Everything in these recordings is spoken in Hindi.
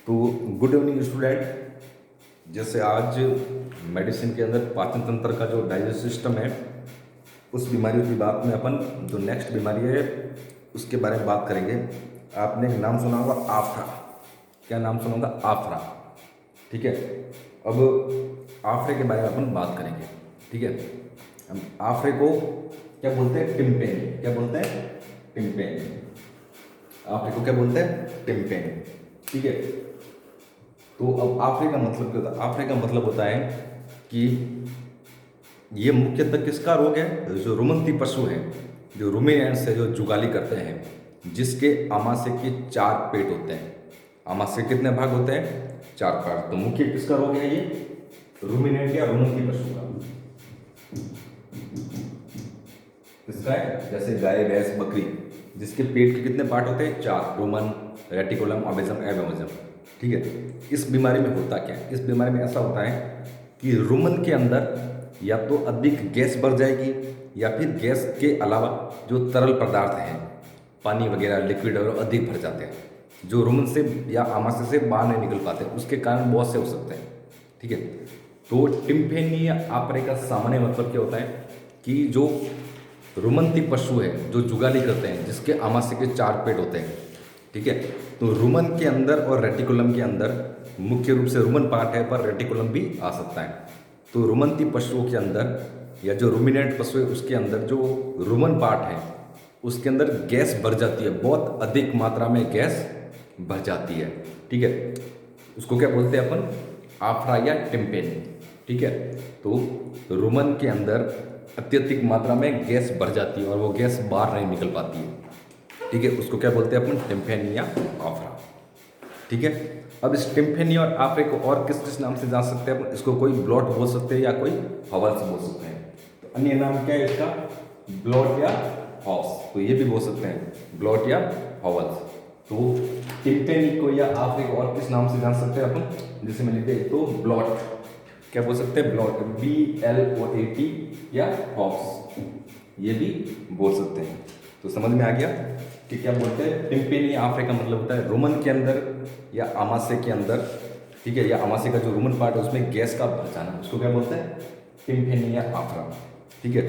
तो गुड इवनिंग स्टूडेंट। जैसे आज मेडिसिन के अंदर पाचन तंत्र का जो डाइजेस्ट सिस्टम है उस बीमारियों की बात में अपन जो नेक्स्ट बीमारी है उसके बारे में बात करेंगे। आपने एक नाम सुना होगा आफरा। क्या नाम सुना होगा? आफरा। ठीक है। अब आफरे के बारे में अपन बात करेंगे। ठीक है। हम आफरे को क्या बोलते हैं? टिम्पेन। क्या बोलते हैं? टिम्पेन। आफरे को क्या बोलते हैं? टिम्पेन। ठीक है। तो अब आफरे का मतलब क्या होता है? आफरे का मतलब होता है कि ये मुख्यतः किसका रोग है? जो रुमंती पशु हैं, जो रुमिनेंट्स है, जो जुगाली करते हैं, जिसके आमाशय के 4 पेट होते हैं। आमाशय के कितने भाग होते हैं? 4 भाग। तो मुख्य किसका रोग है ये? रुमिनेंट या रुमंती पशु का। किसका है? जैसे गाय, भैंस, बकरी, जिसके पेट के कितने पार्ट होते हैं? 4। रुमन, रेटिकुलम, ओविजम, एबोमिजम। ठीक है। इस बीमारी में होता क्या है? इस बीमारी में ऐसा होता है कि रुमन के अंदर या तो अधिक गैस बढ़ जाएगी या फिर गैस के अलावा जो तरल पदार्थ हैं, पानी वगैरह, लिक्विड वगैरह अधिक भर जाते हैं, जो रुमन से या आमाशय से बाहर नहीं निकल पाते। उसके कारण बहुत से हो सकते हैं। ठीक है। तो टिम्पेनी या आफरे का सामान्य मतलब क्या होता है कि जो रुमंती पशु है, जो जुगाली करते हैं, जिसके आमाशय के 4 पेट होते हैं। ठीक है। तो रुमन के अंदर और रेटिकुलम के अंदर मुख्य रूप से रुमन पार्ट है, पर रेटिकुलम भी आ सकता है। तो रुमंती पशुओं के अंदर या जो रुमिनेंट पशु है उसके अंदर जो रुमन पार्ट है उसके अंदर गैस भर जाती है, बहुत अधिक मात्रा में गैस भर जाती है। ठीक है। उसको क्या बोलते हैं अपन? आफरा या टिम्पेन। ठीक है। तो रुमन के अंदर अत्यधिक मात्रा में गैस भर जाती है और वो गैस बाहर नहीं निकल पाती है। ठीक है। उसको क्या बोलते हैं अपन? टिम्पेन या आफरा। ठीक है। अब इस टिम्पेनी और आफरे को और किस किस नाम से जान सकते हैं अपन? इसको कोई ब्लॉट बोल सकते हैं या कोई हॉवल्स बोल सकते हैं। तो अन्य नाम क्या है इसका? ब्लॉट या हॉस। तो ये भी बोल सकते हैं, ब्लॉट या हॉवल्स। तो टिम्पेनी को या आफरे को और किस नाम से जान सकते हैं अपन? जैसे मैं लिखते तो ब्लॉट। क्या बोल सकते हैं? ब्लॉट, BLOAT, या हॉस, ये भी बोल सकते हैं। तो समझ में आ गया कि क्या बोलते हैं? टिम्पेनी आफरे का मतलब होता है रुमन के अंदर या आमाशय के अंदर। ठीक है। या आमाशय का जो रुमन पार्ट है उसमें गैस का भर जाना, उसको क्या बोलते हैं? टिम्पेनी या आफरा। ठीक है।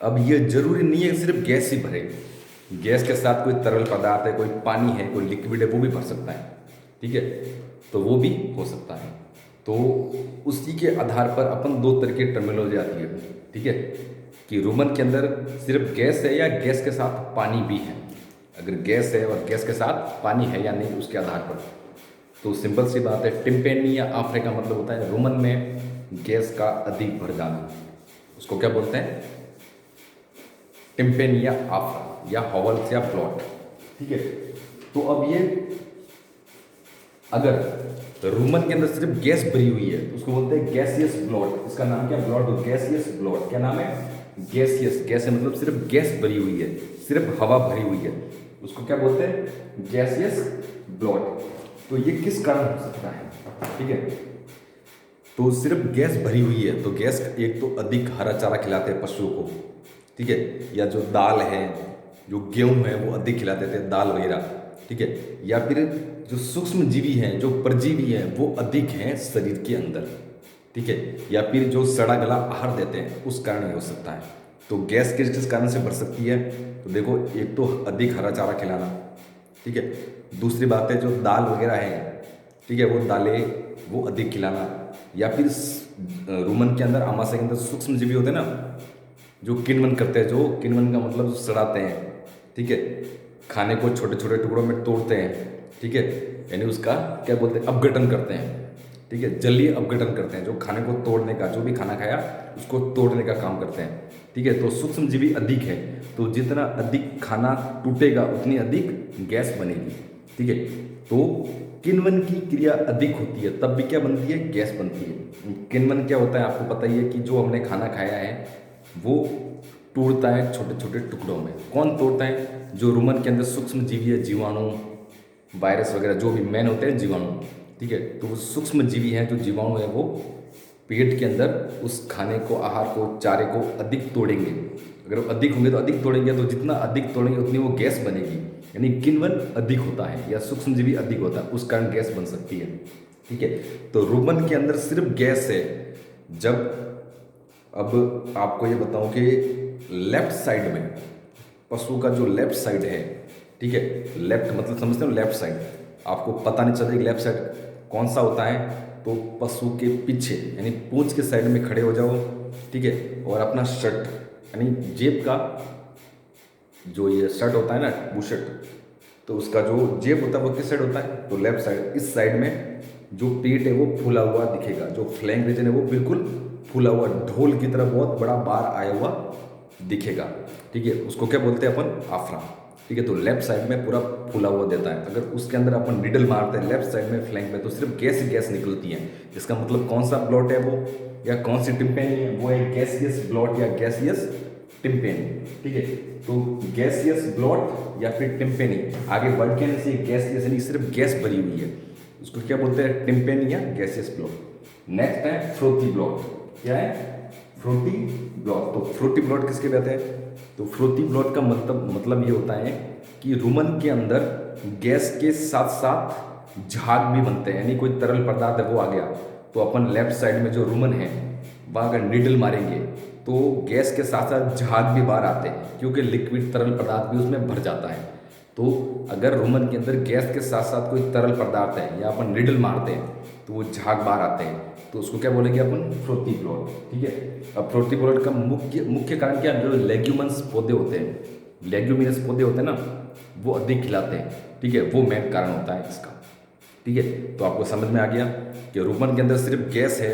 अब ये जरूरी नहीं है कि सिर्फ गैस ही भरे। गैस के साथ कोई तरल पदार्थ है, कोई पानी है, कोई लिक्विड है, वो भी भर सकता है। ठीक है। तो वो भी हो सकता है। तो उसी के आधार पर अपन 2 तरह की टर्मिनोलॉजी आती है। ठीक है। कि रुमन के अंदर सिर्फ गैस है या गैस के साथ पानी भी है। अगर गैस है और गैस के साथ पानी है या नहीं, उसके आधार पर। तो सिंपल सी बात है, टिम्पेनी या आफरे का मतलब होता है रुमन में गैस का अधिक भर जाना। उसको क्या बोलते हैं? टिम्पेनी या आफरा या हॉवल्स या ब्लॉट। ठीक है। तो अब ये अगर रुमन के अंदर सिर्फ गैस भरी हुई है तो उसको बोलते हैं गैसियस ब्लॉट। इसका नाम क्या? Blot, gaseous blot. क्या नाम है? गैसियस। गैस है मतलब सिर्फ गैस भरी हुई है, सिर्फ हवा भरी हुई है, उसको क्या बोलते हैं? Gaseous blot. तो ये किस कारण हो सकता है? ठीक है। तो सिर्फ गैस भरी हुई है तो गैस एक तो अधिक हरा चारा खिलाते हैं पशुओं को। ठीक है। या जो दाल है, जो गेहूं है, वो अधिक खिलाते थे, दाल वगैरह। ठीक है। या फिर जो सूक्ष्म जीवी हैं, जो परजीवी हैं, वो अधिक हैं शरीर के अंदर। ठीक है। या फिर जो सड़ा गला आहार देते हैं, उस कारण ये हो सकता है। तो गैस किस किस कारण से बढ़ सकती है? तो देखो, एक तो अधिक हरा चारा खिलाना। ठीक है। दूसरी बात है जो दाल वगैरह है, ठीक है, वो दालें वो अधिक खिलाना। या फिर रुमन के अंदर, आमाशय के अंदर सूक्ष्म जीवी होते हैं ना, जो किण्वन करते हैं, जो किण्वन का मतलब जो सड़ाते हैं। ठीक है। खाने को छोटे छोटे टुकड़ों में तोड़ते हैं। ठीक है। यानी उसका क्या बोलते हैं? अपघटन करते हैं। ठीक है। जलीय अपघटन करते हैं, जो खाने को तोड़ने का, जो भी खाना खाया उसको तोड़ने का काम करते हैं। ठीक है। तो सूक्ष्म जीवी अधिक है, तो जितना अधिक खाना टूटेगा उतनी अधिक गैस बनेगी। ठीक है। तो किण्वन की क्रिया अधिक होती है, तब भी क्या बनती है? गैस बनती है। किण्वन क्या होता है आपको पता ही है कि जो हमने खाना खाया है वो टूटता है छोटे छोटे टुकड़ों में। कौन तोड़ता है? जो रुमन के अंदर सूक्ष्म जीवी है, जीवाणु, वायरस वगैरह, जो भी मेन होते हैं जीवाणु। ठीक है। तो वो सूक्ष्म जीवी हैं, जो जीवाणु है, वो पेट के अंदर उस खाने को, आहार को, चारे को अधिक तोड़ेंगे। अगर वो अधिक होंगे तो अधिक तोड़ेंगे, तो जितना अधिक तोड़ेंगे उतनी वो गैस बनेगी, यानी किण्वन अधिक होता है या सूक्ष्मजीवी अधिक होता है, उस कारण गैस बन सकती है। ठीक है, तो रुमन के अंदर सिर्फ गैस है। जब अब आपको ये बताऊं कि लेफ्ट साइड में पशु का जो लेफ्ट साइड है, ठीक है, लेफ्ट मतलब समझते हो लेफ्ट साइड, आपको पता नहीं चलता कि लेफ्ट साइड कौन सा होता है, तो पशु के पीछे यानी पूंछ के साइड में खड़े हो जाओ, ठीक है, और अपना शर्ट यानी जेब का जो ये शर्ट होता है ना बुशर्ट, तो उसका जो जेब होता है वो किस साइड होता है, तो लेफ्ट साइड। इस साइड में जो पेट है वो फूला हुआ दिखेगा, जो फ्लैंक रीजन है वो बिल्कुल फूला हुआ, ढोल की तरह बहुत बड़ा बार आया हुआ दिखेगा। ठीक है, उसको क्या बोलते हैं अपन, आफरा। ठीक है, तो लेफ्ट साइड में पूरा फूला हुआ देता है। अगर उसके अंदर अपन निडल मारते हैं लेफ्ट साइड में फ्लैंक में, तो सिर्फ गैस ही गैस निकलती है। इसका मतलब कौन सा ब्लॉट है वो, या कौन सी टिम्पेनी है, वो है गैसियस ब्लॉट या गैसियस टिम्पेनी। ठीक है, तो गैसियस ब्लॉट या फिर टिम्पेनी, आगे बढ़ के से गैसियस यानी सिर्फ गैस भरी हुई है, उसको क्या बोलते हैं, टिम्पेनी या गैसियस ब्लॉट। नेक्स्ट है फ्रोथी ब्लॉट। क्या है, फ्रोटी ब्लॉट। तो फ्रोटी ब्लॉट किसके कहते हैं, तो फ्रोथी ब्लॉट का मतलब ये होता है कि रुमन के अंदर गैस के साथ साथ झाग भी बनते हैं, यानी कोई तरल पदार्थ है वो आ गया, तो अपन लेफ्ट साइड में जो रुमन है वहाँ अगर नीडल मारेंगे तो गैस के साथ साथ झाग भी बाहर आते हैं, क्योंकि लिक्विड तरल पदार्थ भी उसमें भर जाता है। तो अगर रुमन के अंदर गैस के साथ साथ कोई तरल पदार्थ है या अपन नीडल मारते हैं तो वो झाग बाहर आते हैं, तो उसको क्या बोलेंगे अपन, फ्रोथी ब्लॉट। ठीक है, अब फ्रोथी ब्लॉट का मुख्य कारण क्या है, जो लेग्यूमस पौधे होते हैं, लेग्यूमिनस पौधे होते हैं ना, वो अधिक खिलाते हैं। ठीक है, वो मेन कारण होता है इसका। ठीक है, तो आपको समझ में आ गया कि रुमन के अंदर सिर्फ गैस है।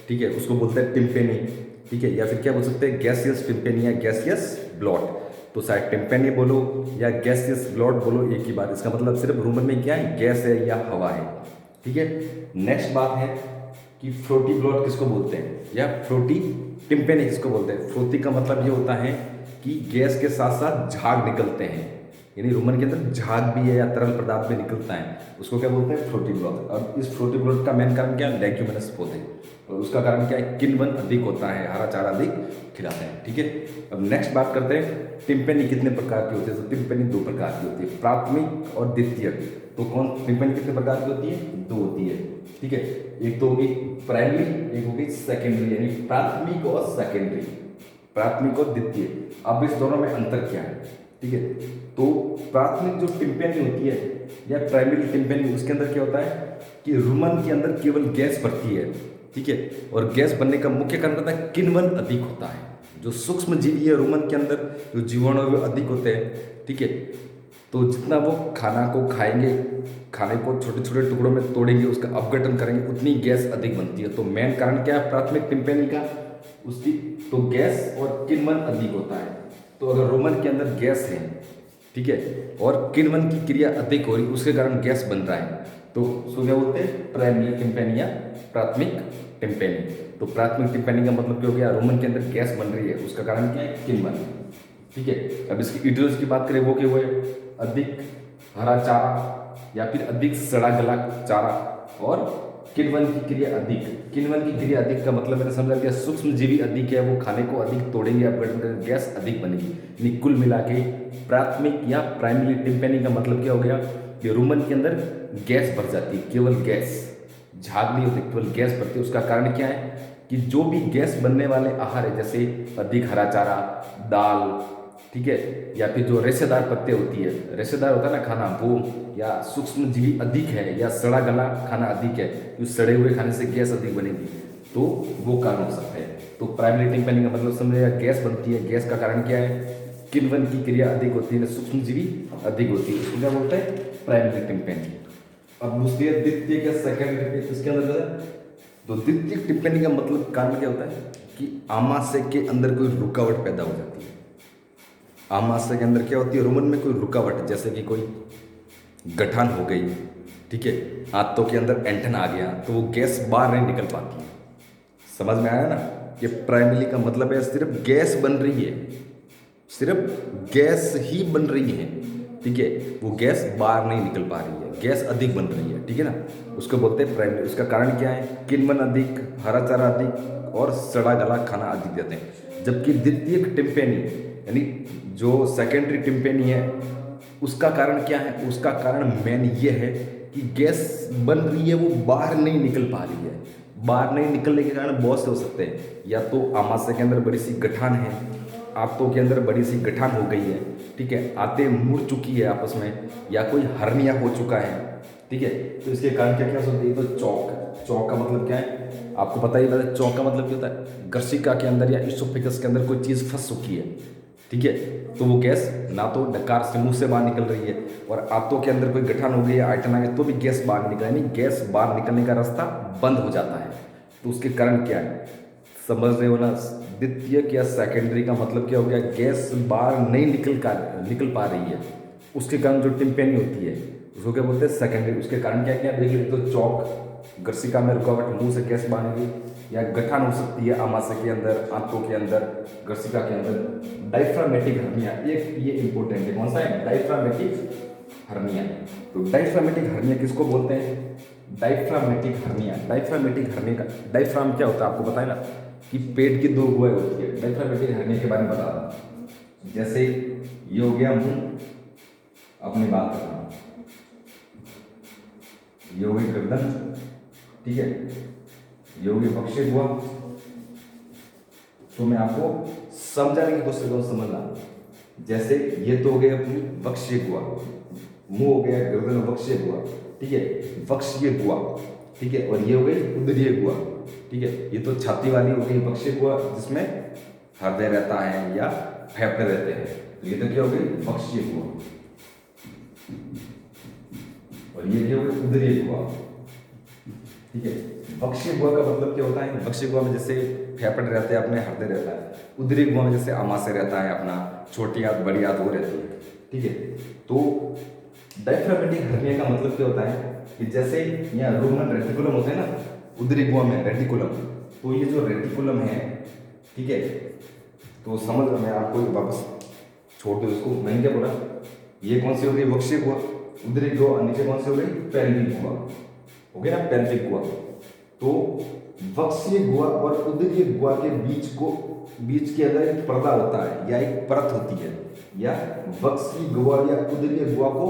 ठीक है, उसको बोलते हैं टिम्पेनी। ठीक है, या फिर क्या बोल सकते हैं, गैसियस टिम्पेनी या गैसियस ब्लॉट। तो शायद टिम्पेनी बोलो या गैसियस ब्लॉट बोलो, एक ही बात, इसका मतलब सिर्फ रुमन में क्या है, गैस है या हवा है। ठीक है, नेक्स्ट बात है कि फ्रोटी ब्लॉट किसको बोलते हैं या फ्रोटी टिम्पेनी किसको बोलते हैं। फ्रोटी का मतलब ये होता है कि गैस के साथ साथ झाग निकलते हैं, यानी रुमन के अंदर झाग भी है या तरल पदार्थ भी निकलता है, उसको क्या बोलते हैं, फ्रोटी ब्लॉट। अब इस फ्रोटी ब्लॉट का मेन कारण क्या है, लेग्यूमिनस पौधे, और उसका कारण क्या है, किण्वन अधिक होता है, हरा चारा अधिक खिलाते हैं। ठीक है, अब नेक्स्ट बात करते हैं टिम्पेनी कितने प्रकार की होती है। तो टिम्पेनी दो प्रकार की होती है, प्राथमिक और द्वितीयक। तो कौन टिम्पेनी कितने प्रकार की होती है, दो होती है। ठीक है, एक तो होगी प्राइमरी, एक होगी सेकेंडरी, यानी प्राथमिक और सेकेंडरी, प्राथमिक और द्वितीय। अब इस दोनों में अंतर क्या है। ठीक है, तो प्राथमिक जो टिम्पेनी होती है या प्राइमरी टिम्पेनी, उसके अंदर क्या होता है कि रुमन के अंदर केवल गैस भरती है। ठीक है, और गैस बनने का मुख्य कारण होता है किण्वन अधिक होता है, जो सूक्ष्म जीवी है रुमन के अंदर, जो जीवाणु है वो अधिक होते हैं। ठीक है, तो जितना वो खाना को खाएंगे, खाने को छोटे छोटे टुकड़ों में तोड़ेंगे, उसका अपघटन करेंगे, उतनी गैस अधिक बनती है। तो मेन कारण क्या है प्राथमिक टिम्पेनी का, उसकी तो गैस और किण्वन अधिक होता है। तो अगर रुमन के अंदर गैस है, ठीक है, और किण्वन की क्रिया अधिक हो रही, उसके कारण गैस बन रहा है, तो उसको क्या बोलते हैं, प्राइमरी टिम्पेनी या प्राथमिक टिम्पेनी। तो प्राथमिक टिम्पेनी का मतलब क्या हो गया, रुमन के अंदर गैस बन रही है, उसका कारण क्या है, किण्वन। ठीक है, अब इसकी इटियोलॉजी की बात करें, वो क्या हुए, अधिक हरा चारा या फिर अधिक सड़ा गला चारा, और किण्वन की क्रिया अधिक। किण्वन की क्रिया अधिक का मतलब मैंने समझा कि सूक्ष्म जीवी अधिक है, वो खाने को अधिक तोड़ेंगे, अपघटन करेंगे, गैस अधिक बनेगी। यानी कुल मिला के प्राथमिक या प्राइमरी टिम्पेनी का मतलब क्या हो गया कि रुमन के अंदर गैस भर जाती है, केवल गैस, झाग नहीं होती, केवल गैस भरती है। उसका कारण क्या है कि जो भी गैस बनने वाले आहार है, जैसे अधिक हरा चारा, दाल, ठीक है, या फिर जो रेशेदार पत्ते होती है, रेशेदार होता है ना खाना, वो या सूक्ष्म जीवी अधिक है या सड़ा गला खाना अधिक है, तो सड़े हुए खाने से गैस अधिक बनेगी, तो वो कारण हो सकता है। तो प्राइमरी टिम्पेनी का मतलब समझिए, गैस बनती है, गैस का कारण क्या है, किण्वन की क्रिया अधिक होती है, सूक्ष्म जीवी अधिक होती है, उसको क्या बोलते हैं, प्राइमरी टिम्पेनी। अब दूसरी द्वितीय या सेकेंडरी, इसके अंदर तो द्वितीय टिम्पेनी का मतलब कारण क्या होता है कि आमाशय के अंदर कोई रुकावट पैदा हो जाती है। आमाशय के अंदर क्या होती है, रुमन में कोई रुकावट, जैसे कि कोई गठान हो गई, ठीक है, आंतों के अंदर ऐंठन आ गया, तो वो गैस बाहर नहीं निकल पाती है। समझ में आया ना, ये प्राइमरी का मतलब है सिर्फ गैस बन रही है, सिर्फ गैस ही बन रही है, ठीक है, वो गैस बाहर नहीं निकल पा रही है, गैस अधिक बन रही है, ठीक है ना, उसको बोलते हैं प्राइमरी। उसका कारण क्या है, किण्वन अधिक, हरा चारा अधिक और सड़ा गला खाना अधिक देते हैं। जबकि द्वितीयक टिम्पेनी यानी जो सेकेंडरी टिम्पेनी है उसका कारण क्या है, उसका कारण मेन ये है कि गैस बन रही है वो बाहर नहीं निकल पा रही है। बाहर नहीं निकलने के कारण बहुत से हो सकते हैं, या तो आमाशय के अंदर बड़ी सी गठान है, आंतों के अंदर बड़ी सी गठान हो गई है, ठीक है, आंतें मुड़ चुकी है आपस में, या कोई हर्निया हो चुका है, ठीक है। तो इसके कारण क्या क्या हो सकती है, तो चौक का मतलब क्या है, आपको पता ही है चौक का मतलब क्या होता है, गर्सिका के अंदर या इसोफेगस के अंदर कोई चीज़ फंस चुकी है, ठीक है, तो वो गैस ना तो डकार से मुंह से बाहर निकल रही है, और आंतों के अंदर कोई गठान हो गई है, आयटन आ गया, तो भी गैस बाहर निकल, यानी गैस बाहर निकलने का रास्ता बंद हो जाता है। तो उसके कारण क्या है, समझ रहे हो ना, द्वितीयक या सेकेंडरी का मतलब क्या हो गया, गैस बाहर नहीं निकल पा रही है, उसके कारण जो टिम्पेनी होती है उसको क्या बोलते हैं, सेकेंडरी। उसके कारण क्या क्या देखिए, तो चौक, गर्सिका में रुकावट, मुंह से गैस बाहर निकली, या गठान हो सकती है आमाशय के अंदर, आंतों के अंदर, गर्सिका के अंदर। डायफ्रामेटिक हर्निया, एक ये इंपॉर्टेंट है, कौन सा है, डायफ्रामेटिक हर्निया। तो डायफ्रामेटिक हर्निया किसको बोलते हैं, डायफ्रामेटिक हर्निया। डायफ्रामेटिक हर्निया का डायफ्राम क्या होता है आपको पता है ना, कि पेट की दो गुहाएं होती है। डायफ्रामेटिक हर्निया के बारे में बता रहा हूं, जैसे ये हो गया मुंह, अपनी बात कर रहा हूं, ये हो गई गर्दन, ठीक है, ये हो गई वक्षीय गुहा। तो मैं आपको समझाने की कोशिश करूँ, समझना। जैसे ये तो हो गया अपनी वक्षीय गुहा, मुंह हो गया गर्दन वक्षीय गुहा, ठीक है, वक्षीय गुहा, ठीक है, और ये हो गई उदरीय गुहा, ठीक है, ये तो छाती वाली हो गई वक्षीय गुहा जिसमें हृदय रहता है या फेफड़े रहते हैं, तो ये तो क्या हो गई वक्षीय गुहा, और ये क्या हो गई उदरीय गुहा, ठीक है। वक्षीय गुहा का मतलब क्या होता है, वक्षीय गुहा में जैसे फेफड़े रहते हैं, अपने हृदय रहता है। उदरीय गुहा में जैसे आमाशय रहता है, अपना छोटी आंत बड़ी आंत वो रहती है, ठीक है। तो डायफ्रामेटिक हर्निया का मतलब क्या होता है कि जैसे यहाँ रोमन रेटिकुलम होते हैं ना, उदरीय गुहा में रेटिकुलम, तो ये जो रेटिकुलम है, ठीक है, तो समझ मैं आपको वापस छोड़ दो इसको, मैंने क्या बोला, ये कौन सी हो गई वक्षीय गुहा, उदरीय गुहा, नीचे कौन सी हो गई पेल्विक गुहा, हो गया ना पेल्विक गुहा। तो वक्षीय गुहा और उदरीय गुहा के बीच के अंदर एक पर्दा होता है या एक परत होती है, या वक्षीय गुहा या उदरीय गुहा को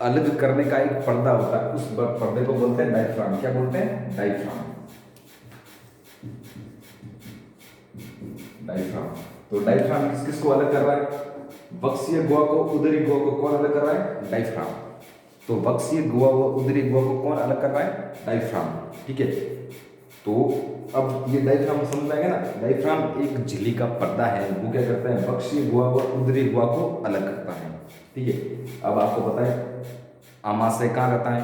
अलग करने का एक पर्दा होता है, उस पर्दे को बोलते हैं डायफ्राम। क्या बोलते हैं, डायफ्राम। डायफ्राम, तो डायफ्राम किसको अलग कर रहा है, वक्षीय गुहा को उदरीय गुहा को कौन अलग कर रहा है, डायफ्राम। तो वक्षीय गुहा व उदरीय गुहा को कौन अलग कर रहा है, डायफ्राम, ठीक है। तो अब ये डायफ्राम समझ आएगा ना, डायफ्राम एक झिल्ली का पर्दा है, वो क्या करता है, वक्षीय गुहा व उदरीय गुहा को अलग करता है, ठीक है। अब आपको पता है आमाशय कहाँ रहता है,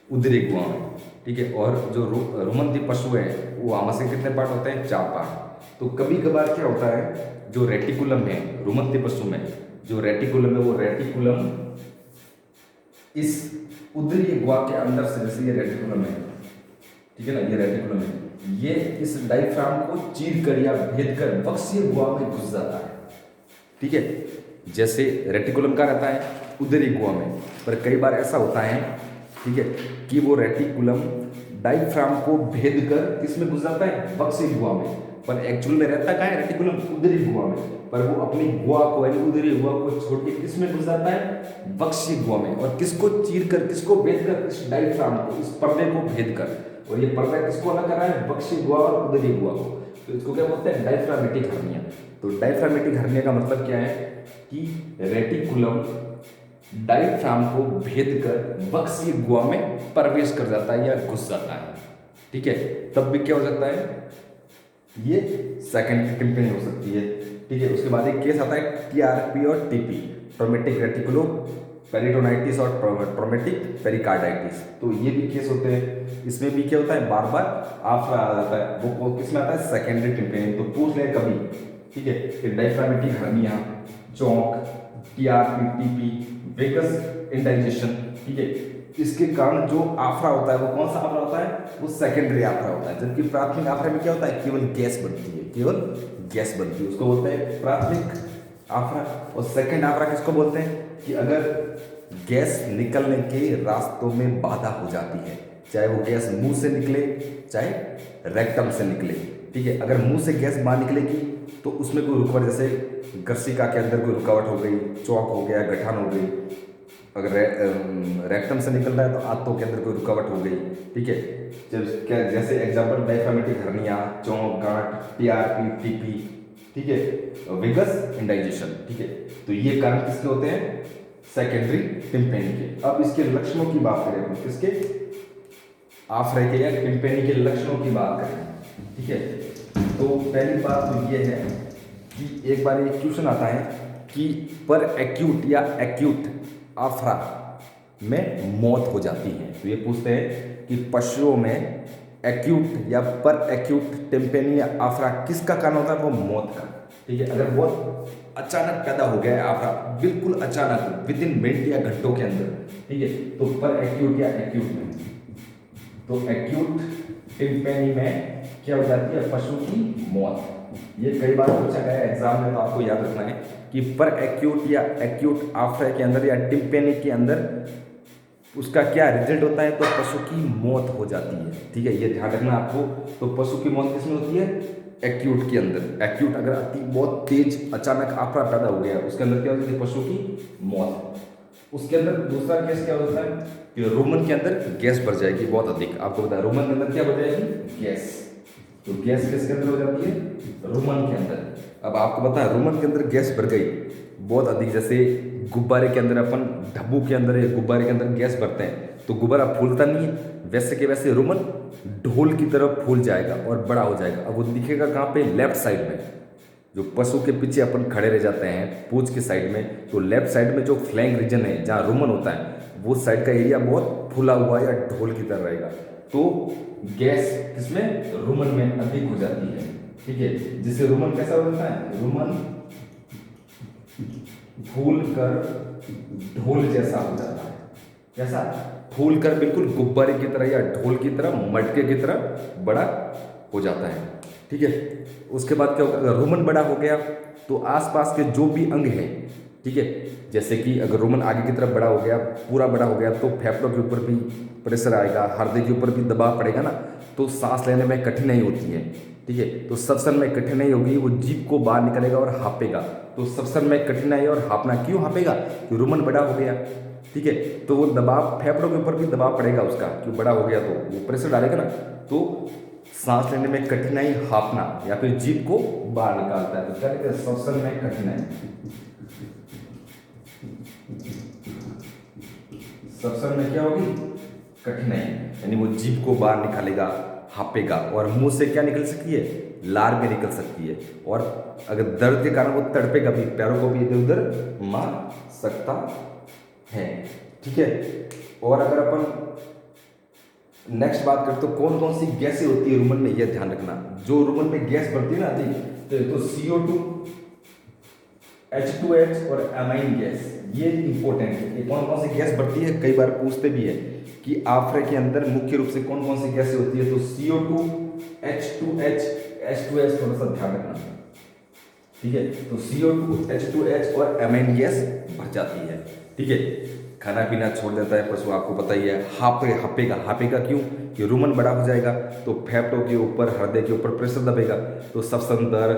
उदरीय गुहा में, ठीक है, और जो रुमंती पशु है वो आमाशय कितने पार्ट होते हैं, 4 पार्ट। तो कभी कभार क्या होता है, जो रेटिकुलम है रुमंती पशु में, जो रेटिकुलम है वो रेटिकुलम इस उदरीय गुहा के अंदर से, जैसे ये रेटिकुलम है, ठीक है ना, ये रेटिकुलम है, ये इस डायफ्राम को चीर कर या भेद कर वक्षीय गुहा में घुस जाता है, ठीक है। जैसे रेटिकुलम का रहता है उदरीय गुहा में, पर कई बार ऐसा होता है, ठीक है, कि वो रेटिकुलम डायफ्राम को भेद कर किसमें घुस जाता है, वक्षीय गुहा में, पर एक्चुअल में रहता कहाँ है रेटिकुलम, उदरीय गुहा में, पर वो अपनी गुहा को यानी उदरीय गुहा को छोड़ के किसमें घुस जाता है, वक्षीय गुहा में, और किसको चीर कर, किसको भेद कर, इस डायफ्राम को, इस पर्दे को भेद कर, और ये पर्दा किसको अलग कर रहा है, वक्षीय गुहा और उदरीय गुहा को। तो इसको क्या बोलते हैं, डायफ्रामेटिक हर्निया। तो डायफ्रामेटिक हर्निया का मतलब क्या है कि रेटिकुलम डायफ्राम को भेद कर वक्षीय गुहा में प्रवेश कर जाता है या घुस जाता है, ठीक है। तब भी क्या हो सकता है, ये सेकेंडरी टिम्पेनी हो सकती है, ठीक है। उसके बाद एक केस आता है टीआरपी और टीपी, ट्रोमेटिक रेटिकुलो पेरिटोनाइटिस और ट्रोमेटिक पेरिकार्डाइटिस। तो ये भी केस होते हैं, इसमें भी क्या होता है, बार बार आफरा आ जाता है, वो किस में आता है, सेकेंडरी टिम्पेनी। तो पूछ लें कभी, ठीक है, कि डायफ्रामेटिक हर्निया, चौक, टीआरपी, टीपी, वेगस इंडाइजेशन, ठीक है, इसके कारण जो आफरा होता है वो कौन सा आफरा होता है, वो सेकेंडरी आफरा होता है। जबकि प्राथमिक आफरा में क्या होता है, केवल गैस बनती है, केवल गैस बनती है, उसको बोलते हैं प्राथमिक आफरा। और सेकेंड आफरा किसको बोलते हैं, कि अगर गैस निकलने के रास्तों में बाधा हो जाती है, चाहे वो गैस मुंह से निकले चाहे रेक्टम से निकले, ठीक है। अगर मुंह से गैस बाहर निकलेगी तो उसमें कोई रुकावट, जैसे गर्सिका के अंदर कोई रुकावट हो गई, चौक हो गया, गठान हो गई, अगर रेक्टम से निकल रहा है तो आंतों के अंदर कोई रुकावट हो गई, ठीक है। जब क्या, जैसे एग्जाम्पल डायफ्रामेटिक हर्निया, चौक, गांठ, टीआरपी, टीपी, ठीक है, विगस इंडाइजेशन, ठीक है। तो ये कारण किसके होते हैं? सेकेंडरी टिम्पेनी के। अब इसके लक्षणों की बात करें हम, किसके? आफरे के या टिम्पेनी के लक्षणों की बात करें, ठीक है। तो पहली बात तो ये है कि एक बार ये क्वेश्चन आता है कि पर एक्यूट या एक्यूट आफरा में मौत हो जाती है, तो ये पूछते हैं कि पशुओं में एक्यूट या पर एक्यूट टिम्पेनी या आफरा किसका कारण होता है? वो मौत का, ठीक है। अगर बहुत अचानक पैदा हो गया है आफरा, बिल्कुल अचानक, विद इन मिनट या घंटों के अंदर, ठीक है, तो पर एक्यूट या एक्यूट में, तो एक्यूट टिम्पेनी में क्या हो जाती है? पशु की मौत। ये कई बार पूछा गया है एग्जाम में, तो आपको याद रखना है कि पर एक्यूट या एक्यूट आफरा के अंदर या टिम्पेनी के अंदर उसका क्या रिजल्ट होता है? तो पशु की मौत हो जाती है, ठीक है, ये ध्यान रखना आपको। तो पशु की मौत किसमें होती है? एक्यूट के अंदर। एक्यूट अगर बहुत तेज अचानक आफरा पैदा हो गया, उसके अंदर क्या होती है? पशु की मौत। उसके अंदर दूसरा केस क्या होता है कि रोमन के अंदर गैस बढ़ जाएगी बहुत अधिक। आपको बताया रोमन के अंदर क्या बढ़ जाएगी? गैस। तो गैस किसके अंदर हो जाती है? रोमन के अंदर। अब आपको पता है रोमन के अंदर गैस बढ़ गई बहुत अधिक, जैसे गुब्बारे के अंदर अपन डब्बू के अंदर या गुब्बारे के अंदर गैस भरते हैं तो गुब्बारा फूलता नहीं है, वैसे के वैसे रोमन ढोल की तरफ फूल जाएगा और बड़ा हो जाएगा। अब वो दिखेगा कहाँ पे? लेफ्ट साइड में, जो पशु के पीछे अपन खड़े रह जाते हैं पूंछ के साइड में, तो लेफ्ट साइड में जो फ्लैंक रीजन है जहाँ रोमन होता है, वो साइड का एरिया बहुत फूला हुआ या ढोल की तरह रहेगा। तो गैस किसमें? रोमन में अधिक हो जाती है, ठीक है। जिससे रोमन कैसा हो जाता है? रोमन फूल कर ढोल जैसा हो जाता है। कैसा? फूल कर बिल्कुल गुब्बारे की तरह या ढोल की तरह, मटके की तरह बड़ा हो जाता है, ठीक है। उसके बाद क्या होगा? अगर रोमन बड़ा हो गया तो आसपास के जो भी अंग हैं, ठीक है, जैसे कि अगर रोमन आगे की तरफ बड़ा हो गया, पूरा बड़ा हो गया, तो फेफड़ों के ऊपर भी प्रेशर आएगा, हृदय के ऊपर भी दबाव पड़ेगा ना, तो सांस लेने में कठिनाई होती है, ठीक है। तो श्वसन में कठिनाई होगी, वो जीभ को बाहर निकलेगा और हाँपेगा। तो श्वसन में कठिनाई और हाँपना क्यों हाँपेगा? कि रोमन बड़ा हो गया, ठीक है। तो वो दबाव, फेफड़ों के ऊपर भी दबाव पड़ेगा उसका, क्यों बड़ा हो गया तो वो प्रेशर डालेगा ना, तो सांस लेने में कठिनाई, हाँपना या फिर जीभ को बाहर निकालता है। तो क्या कहते हैं? श्वसन में कठिनाई। श्वसन में क्या होगी? कठिनाई, यानी वो जीभ को बाहर निकालेगा, हाँपेगा, और मुंह से क्या निकल सकती है? लार भी निकल सकती है। और अगर दर्द के कारण वो तड़पेगा भी, पैरों को भी इधर उधर मार सकता है, ठीक है। और अगर अपन नेक्स्ट बात करें तो कौन कौन सी गैसें होती है रोमन में, यह ध्यान रखना। जो रोमन में गैस बढ़ती है ना अधिक, तो CO2, H2H और एमाइन गैस, ये इंपॉर्टेंट है। ये कौन कौन सी गैस बढ़ती है, कई बार पूछते भी है कि आफरे के अंदर मुख्य रूप से कौन कौन सी गैसें होती है। तो CO2, H2H, H2S थोड़ा सा ध्यान रखना, ठीक है। तो CO2, H2H और एमाइन गैस बढ़ जाती है, ठीक है। खाना पीना छोड़ देता है पशु, आपको पता ही है। हाँपेगा क्यों? कि रोमन बड़ा हो जाएगा तो फेफड़ों के ऊपर, हृदय के ऊपर प्रेशर दबेगा, तो श्वसन दर,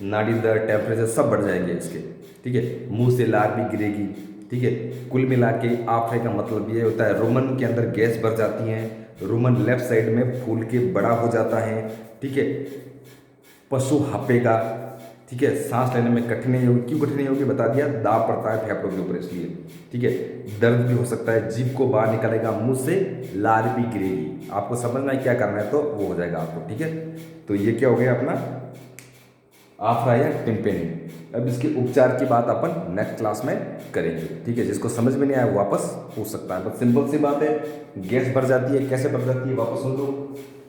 नाड़ी दर, टेम्परेचर सब बढ़ जाएंगे इसके, ठीक है। मुंह से लार भी गिरेगी, ठीक है। कुल मिला के आफरे का मतलब ये होता है रोमन के अंदर गैस बढ़ जाती है, रोमन लेफ्ट साइड में फूल के बड़ा हो जाता है, ठीक है। पशु हाँपेगा, ठीक है। सांस लेने में कठिनाई होगी, क्यों कठिनाई होगी बता दिया, दाब पड़ता है फेफड़ों के ऊपर इसलिए, ठीक है। दर्द भी हो सकता है, जीभ को बाहर निकलेगा, मुंह से लार भी गिरेगी। आपको समझना है क्या करना है तो वो हो जाएगा आपको, ठीक है। तो ये क्या हो गया अपना आफरा या टिम्पेनी। अब इसके उपचार की बात अपन नेक्स्ट क्लास में करेंगे, ठीक है। जिसको समझ में नहीं आया वो वापस पूछ सकता है, बस सिंपल सी बात है। गैस बढ़ जाती है, कैसे बढ़ जाती है वापस सुन लो।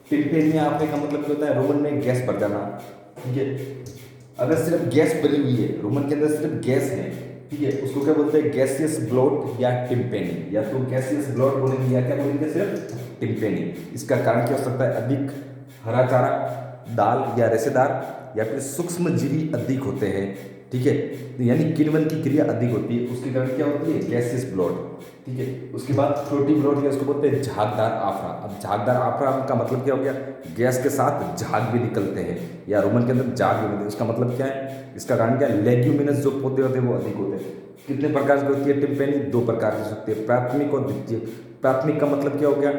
टिम्पेनिया आफरे का मतलब क्या होता है? रोमन में गैस बढ़ जाना, ठीक है। अगर सिर्फ गैस भरी हुई है, रोमन के अंदर सिर्फ गैस है, ठीक है, उसको क्या बोलते हैं? गैसियस ब्लॉट या टिम्पेनी, या तो गैसियस ब्लॉट बोलेंगे या क्या बोलेंगे? सिर्फ टिम्पेनी। इसका कारण क्या हो सकता है? अधिक हरा चारा, दाल या रेशेदार, या फिर सूक्ष्म जीवी अधिक होते हैं, ठीक है, यानी किण्वन की क्रिया अधिक होती है, उसके कारण क्या होती है, गैसियस ब्लड। ठीक है, उसके बाद फ्लोटी ब्लड या उसको बोलते हैं झागदार आफरा। अब झागदार आफरा का मतलब क्या हो गया, गैस के साथ झाग भी निकलते हैं या रोमन के अंदर झाग भी निकलते हैं। उसका मतलब क्या है, इसका कारण क्या है, लेग्यूमिनस जो पौधे होते हैं वो अधिक होते हैं। कितने प्रकार की होती है टिम्पेनी, दो प्रकार की होती है, प्राथमिक और द्वितीय। प्राथमिक का मतलब क्या हो गया,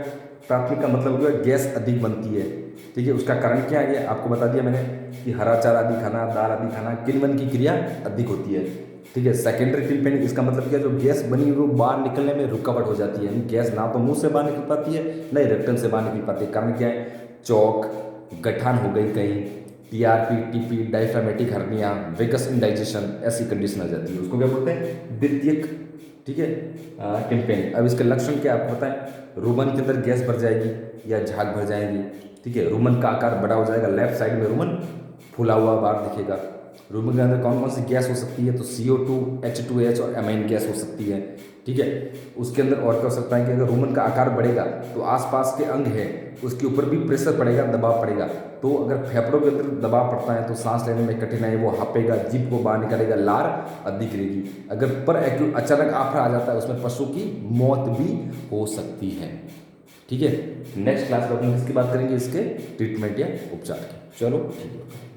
प्राथमिक का मतलब जो है गैस अधिक बनती है। ठीक है, उसका कारण क्या है, आपको बता दिया मैंने कि हरा चारा आदि खाना, दाल आदि खाना, किण्वन की क्रिया अधिक होती है। ठीक है, सेकेंडरी टिम्पेनिक, इसका मतलब क्या, जो गैस बनी हुई वो बाहर निकलने में रुकावट हो जाती है, यानी गैस ना तो मुंह से बाहर निकल पाती है ना ही रेक्टम से बाहर निकल पाती है। कारण क्या है, चौक, गठान हो गई कहीं, PRP, TP, diaphragmatic hernia, vagus indigestion, ऐसी कंडीशन आ जाती है, उसको क्या बोलते हैं, द्वितीयक। ठीक है, टिम्पेनिक। अब इसके लक्षण क्या आपको बताएं, रुमन के अंदर गैस भर जाएगी या झाग भर जाएगी। ठीक है, रुमन का आकार बड़ा हो जाएगा, लेफ्ट साइड में रुमन फूला हुआ बाहर दिखेगा। रुमन के अंदर कौन कौन सी गैस हो सकती है, तो CO2, H2H और एमाइन गैस हो सकती है। ठीक है, उसके अंदर और क्या हो सकता है कि अगर रुमन का आकार बढ़ेगा तो आसपास के अंग है उसके ऊपर भी प्रेशर पड़ेगा, दबाव पड़ेगा। तो अगर फेफड़ों के अंदर दबाव पड़ता है तो सांस लेने में कठिनाई, वो हांपेगा, जीभ को बाहर निकालेगा, लार अधिक गिरेगी। अगर पर अचानक आफरा आ जाता है उसमें पशु की मौत भी हो सकती है। ठीक है, नेक्स्ट क्लास में अपन किसकी बात करेंगे, इसके ट्रीटमेंट या उपचार की। चलो ठीक है।